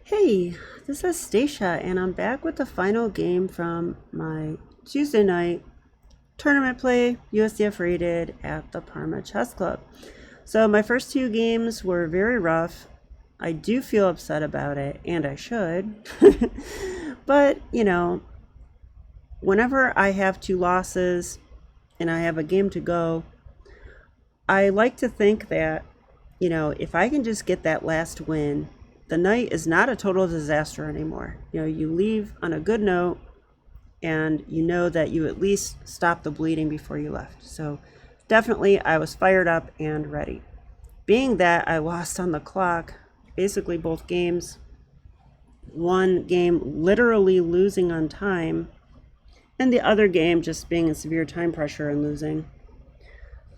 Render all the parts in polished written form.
Hey, this is Stacia, and I'm back with the final game from my Tuesday night tournament play, USCF rated at the Parma Chess Club. So my first two games were very rough. I do feel upset about it, and I should. But, whenever I have two losses and I have a game to go, I like to think that, if I can just get that last win, the night is not a total disaster anymore. You leave on a good note and you know that you at least stopped the bleeding before you left. So definitely I was fired up and ready. Being that I lost on the clock, basically both games, one game literally losing on time, and the other game just being in severe time pressure and losing.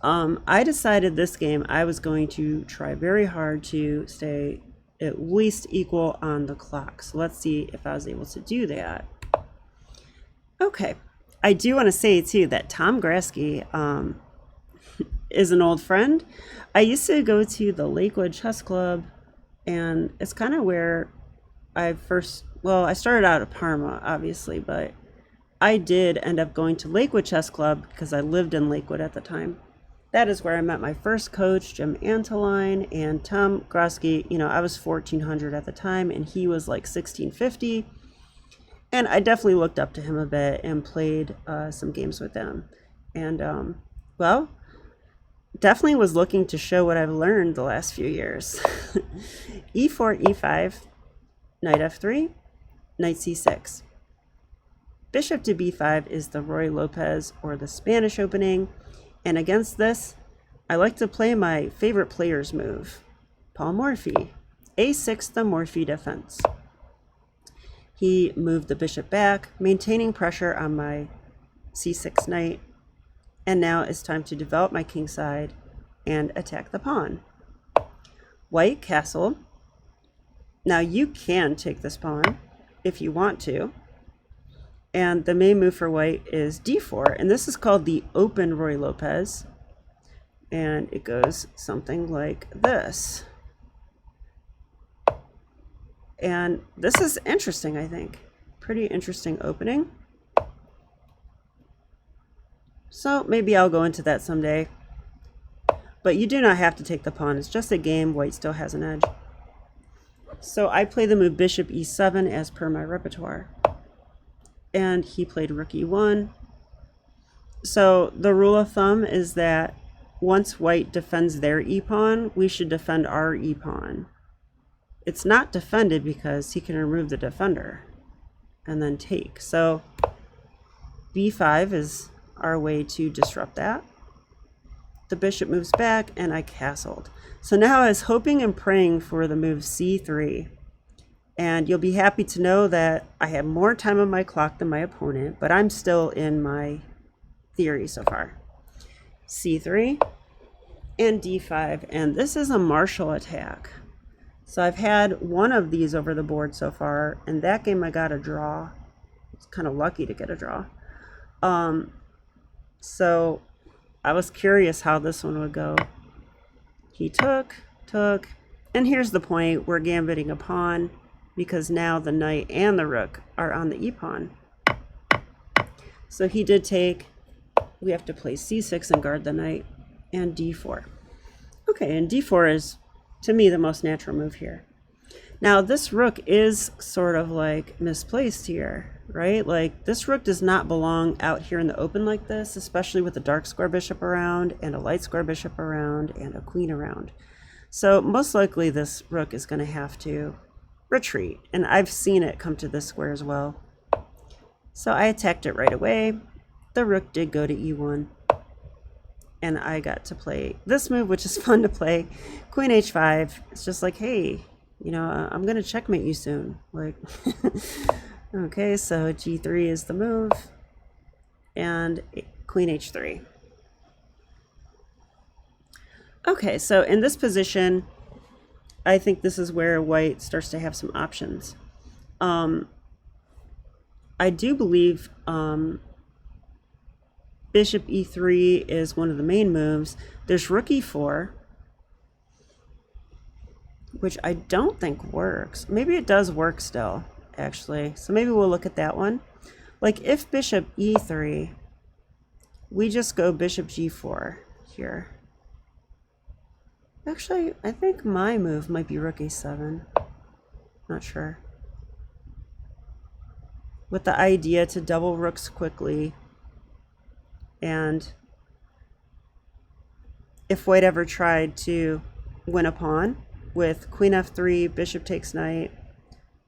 I decided this game I was going to try very hard to stay at least equal on the clock. So let's see if I was able to do that. Okay, I do want to say too that Tom Graske is an old friend. I used to go to the Lakewood Chess Club, and it's kind of where I started out at Parma, obviously, but I did end up going to Lakewood Chess Club because I lived in Lakewood at the time. That is where I met my first coach, Jim Anteline, and Tom Graske. I was 1400 at the time, and he was like 1650. And I definitely looked up to him a bit and played some games with him. And, definitely was looking to show what I've learned the last few years. E4, E5, knight F3, knight C6. Bishop to B5 is the Roy Lopez or the Spanish opening. And against this, I like to play my favorite player's move, Paul Morphy, A6 the Morphy defense. He moved the bishop back, maintaining pressure on my C6 knight, and now it's time to develop my king side and attack the pawn. White castle. Now you can take this pawn if you want to. And the main move for white is d4, and this is called the open Roy Lopez, and it goes something like this. And this is interesting, I think. Pretty interesting opening. So maybe I'll go into that someday. But you do not have to take the pawn. It's just a game. White still has an edge. So I play the move bishop e7 as per my repertoire. And he played rook e1. So the rule of thumb is that once white defends their e-pawn, we should defend our e-pawn. It's not defended because he can remove the defender and then take. So b5 is our way to disrupt that. The bishop moves back and I castled. So now I was hoping and praying for the move c3. And you'll be happy to know that I have more time on my clock than my opponent, but I'm still in my theory so far. c3 and d5, and this is a martial attack. So I've had one of these over the board so far, and that game I got a draw. It's kind of lucky to get a draw. So I was curious how this one would go. He took, and here's the point. We're gambiting a pawn, because now the knight and the rook are on the e-pawn. So he did take. We have to play c6 and guard the knight, and d4. Okay, and d4 is, to me, the most natural move here. Now, this rook is sort of like misplaced here, right? Like, this rook does not belong out here in the open like this, especially with a dark square bishop around, and a light square bishop around, and a queen around. So most likely this rook is going to have to retreat, and I've seen it come to this square as well. So I attacked it right away. The rook did go to e1, and I got to play this move, which is fun to play. Queen h5. It's just like, hey, I'm gonna checkmate you soon. Like, okay, so g3 is the move, and queen h3. Okay, so in this position, I think this is where white starts to have some options. I do believe bishop e3 is one of the main moves. There's rook e4. which I don't think works. Maybe it does work still, actually. So maybe we'll look at that one. Like if bishop e3, we just go bishop g4 here. Actually, I think my move might be rook a7. Not sure. With the idea to double rooks quickly. And if white ever tried to win a pawn with queen f3, bishop takes knight,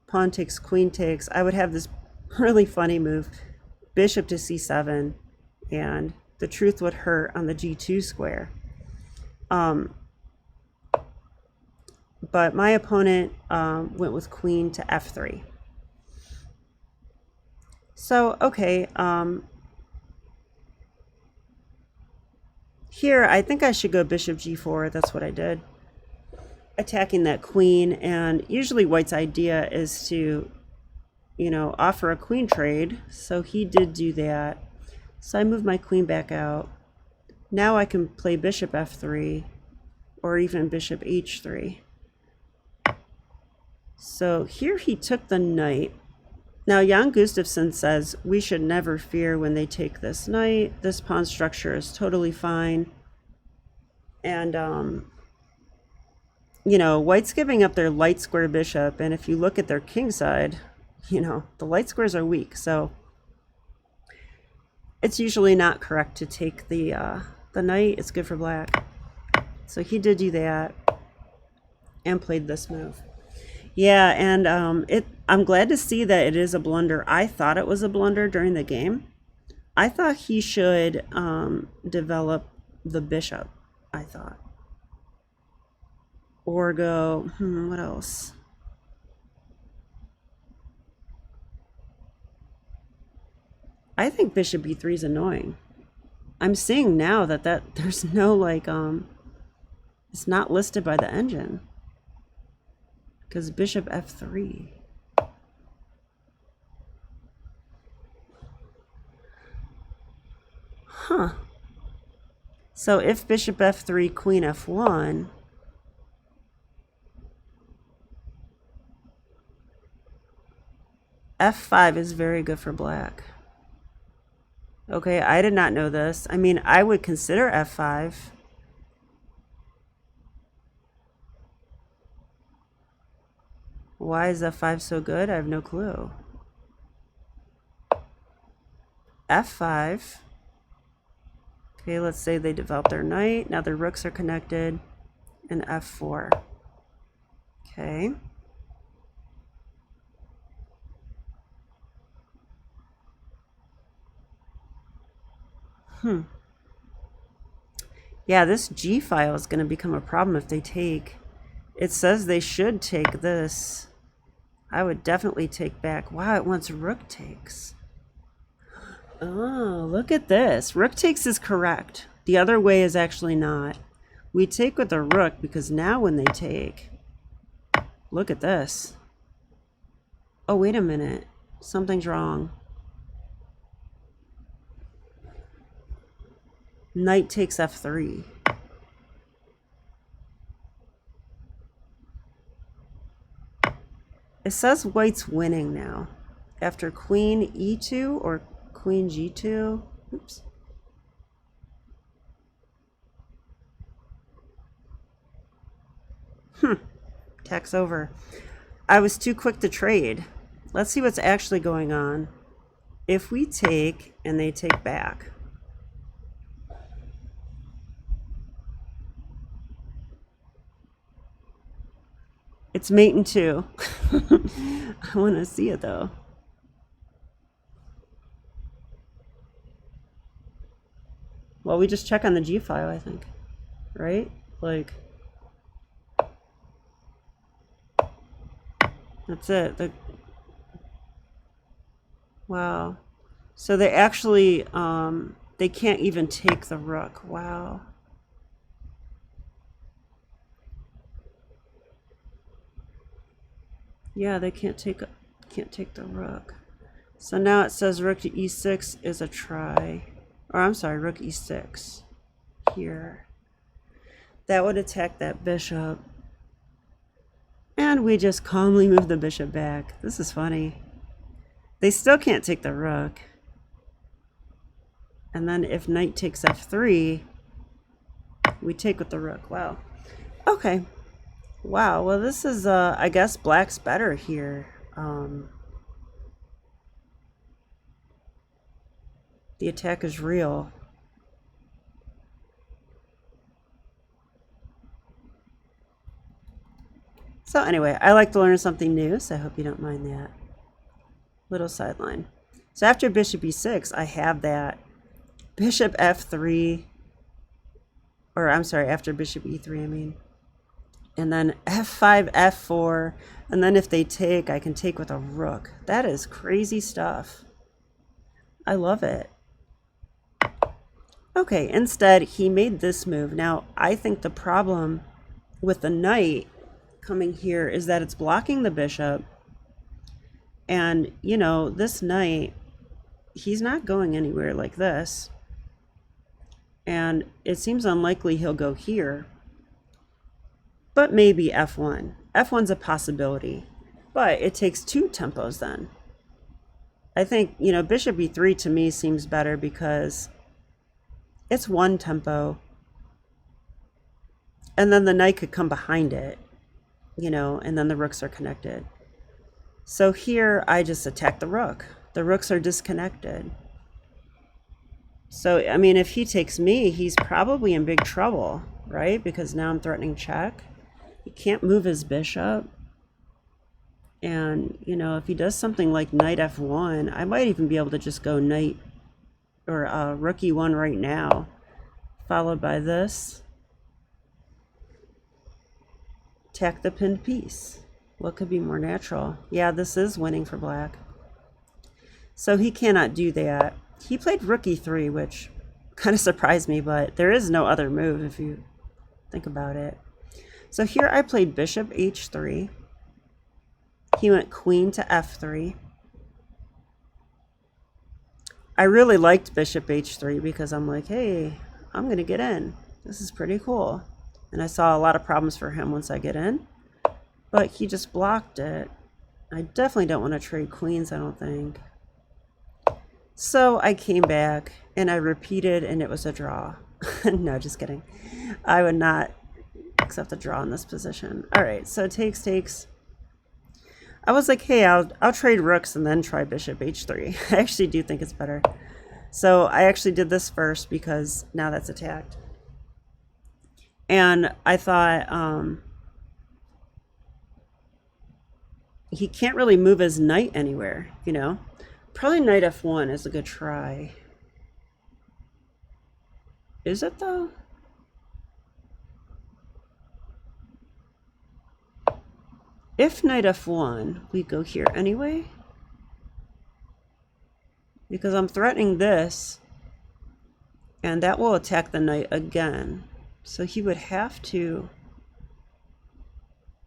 pawn takes, queen takes, I would have this really funny move, bishop to c7, and the truth would hurt on the g2 square. But my opponent went with queen to f3. So, okay, here I think I should go bishop g4. That's what I did. Attacking that queen, and usually white's idea is to, you know, offer a queen trade. So he did do that. So I moved my queen back out. Now I can play bishop f3 or even bishop h3. So here he took the knight. Now Jan Gustafsson says we should never fear when they take this knight. This pawn structure is totally fine. And you know, white's giving up their light square bishop, and if you look at their king side, you know, the light squares are weak, so it's usually not correct to take the knight. It's good for black. So he did do that and played this move. Yeah, and I'm glad to see that it is a blunder. I thought it was a blunder during the game. I thought he should develop the bishop, I thought. Or go, what else? I think bishop e3 is annoying. I'm seeing now that there's no like, it's not listed by the engine. Because bishop f3. Huh. So if bishop f3, queen f1, f5 is very good for black. Okay, I did not know this. I mean, I would consider f5. Why is f5 so good? I have no clue. f5. Okay, let's say they develop their knight. Now their rooks are connected. And f4. Okay. Yeah, this G file is going to become a problem if they take. It says they should take this. I would definitely take back. Wow, it wants rook takes. Oh, look at this. Rook takes is correct. The other way is actually not. We take with the rook because now when they take, look at this. Oh, wait a minute. Something's wrong. Knight takes f3. It says white's winning now. After queen e2 or queen g2. Oops. Tack's over. I was too quick to trade. Let's see what's actually going on. If we take and they take back. It's mate in two. I want to see it though. Well, we just check on the G file, I think. Right? Like, that's it. Wow. So they actually, they can't even take the rook. Wow. Yeah, they can't take the rook. So now it says rook to e6 is a try. Or I'm sorry, rook e6 here. That would attack that bishop. And we just calmly move the bishop back. This is funny. They still can't take the rook. And then if knight takes f3, we take with the rook. Wow. Okay. Wow. Well, this is, I guess black's better here. The attack is real. So anyway, I like to learn something new, so I hope you don't mind that. Little sideline. So after bishop e6, I have that bishop f3, or I'm sorry, after bishop e3, I mean. And then f5, f4, and then if they take, I can take with a rook. That is crazy stuff. I love it. Okay, instead, he made this move. Now, I think the problem with the knight coming here is that it's blocking the bishop. And, you know, this knight, he's not going anywhere like this. And it seems unlikely he'll go here. But maybe f1. f1's a possibility. But it takes two tempos then. I think, you know, bishop e3 to me seems better because it's one tempo. And then the knight could come behind it, you know, and then the rooks are connected. So here I just attack the rook. The rooks are disconnected. So, I mean, if he takes me, he's probably in big trouble, right? Because now I'm threatening check. He can't move his bishop. And, you know, if he does something like knight f1, I might even be able to just go knight or rook e1 right now, followed by this. Attack the pinned piece. What could be more natural? Yeah, this is winning for black. So he cannot do that. He played rook e3, which kind of surprised me, but there is no other move if you think about it. So here I played bishop h3. He went queen to f3. I really liked bishop h3 because I'm like, hey, I'm going to get in. This is pretty cool. And I saw a lot of problems for him once I get in. But he just blocked it. I definitely don't want to trade queens, I don't think. So I came back and I repeated and it was a draw. No, just kidding. I would not accept a draw in this position. All right, so takes. I was like, hey, I'll trade rooks and then try bishop h3. I actually do think it's better. So I actually did this first because now that's attacked. And I thought he can't really move his knight anywhere, you know. Probably knight f1 is a good try. Is it though? If knight f1, we go here anyway. Because I'm threatening this. And that will attack the knight again. So he would have to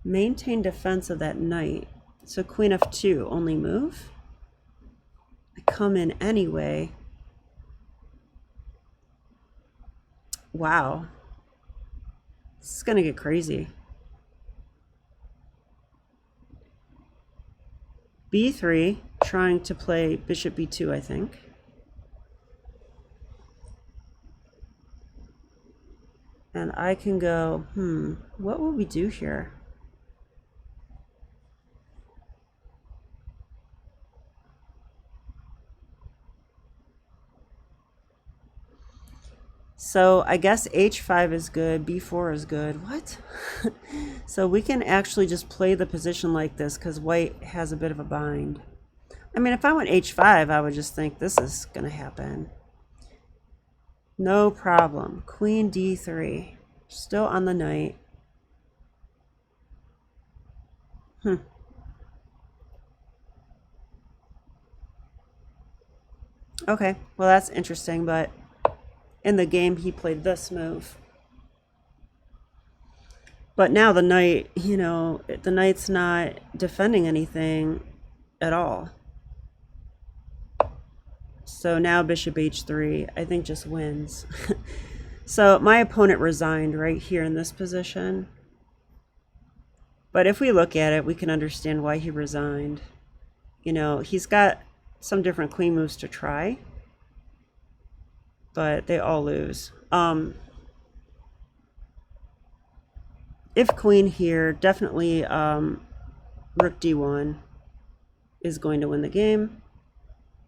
maintain defense of that knight. So queen f2, only move. I come in anyway. Wow. This is going to get crazy. b3, trying to play bishop b2, I think. And I can go, what will we do here? So I guess h5 is good, b4 is good. What? So we can actually just play the position like this because white has a bit of a bind. I mean, if I went h5, I would just think this is going to happen. No problem. Queen d3. Still on the knight. Okay, well that's interesting, but in the game he played this move. But now the knight, you know, the knight's not defending anything at all. So now bishop h3, I think just wins. So my opponent resigned right here in this position. But if we look at it, we can understand why he resigned. You know, he's got some different queen moves to try, but they all lose. If queen here, definitely rook d1 is going to win the game.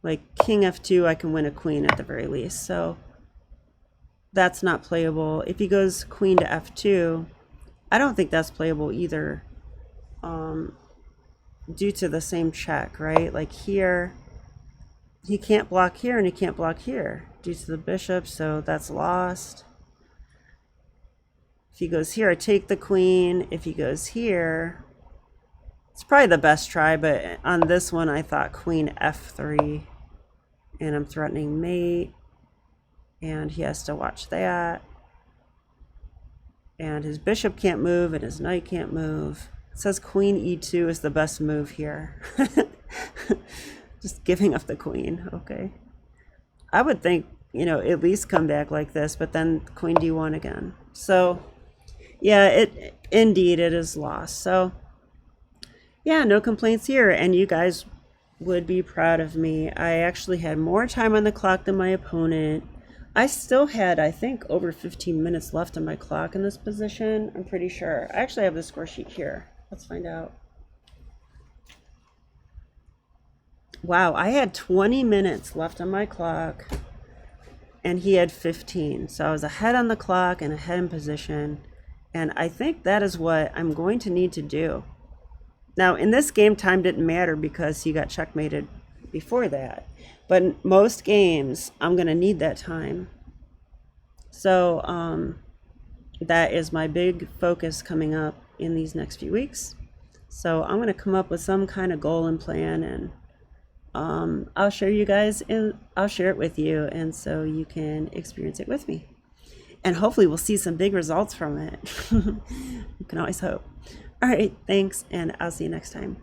Like king f2, I can win a queen at the very least. So that's not playable. If he goes queen to f2, I don't think that's playable either, due to the same check, right? Like here, he can't block here and he can't block here due to the bishop, so that's lost. If he goes here, I take the queen. If he goes here, it's probably the best try, but on this one I thought queen f3, and I'm threatening mate, and he has to watch that. And his bishop can't move and his knight can't move. It says queen e2 is the best move here. Just giving up the queen, okay. I would think, you know, at least come back like this, but then queen d1 again. So yeah, indeed it is lost. So yeah, no complaints here, and you guys would be proud of me. I actually had more time on the clock than my opponent. I still had, I think, over 15 minutes left on my clock in this position. I'm pretty sure. I actually have the score sheet here. Let's find out. Wow, I had 20 minutes left on my clock, and he had 15. So I was ahead on the clock and ahead in position. And I think that is what I'm going to need to do. Now, in this game, time didn't matter because he got checkmated before that. But in most games, I'm going to need that time. So that is my big focus coming up in these next few weeks. So I'm going to come up with some kind of goal and plan, and I'll share you guys, and I'll share it with you, and so you can experience it with me. And hopefully we'll see some big results from it. You can always hope. All right, thanks, and I'll see you next time.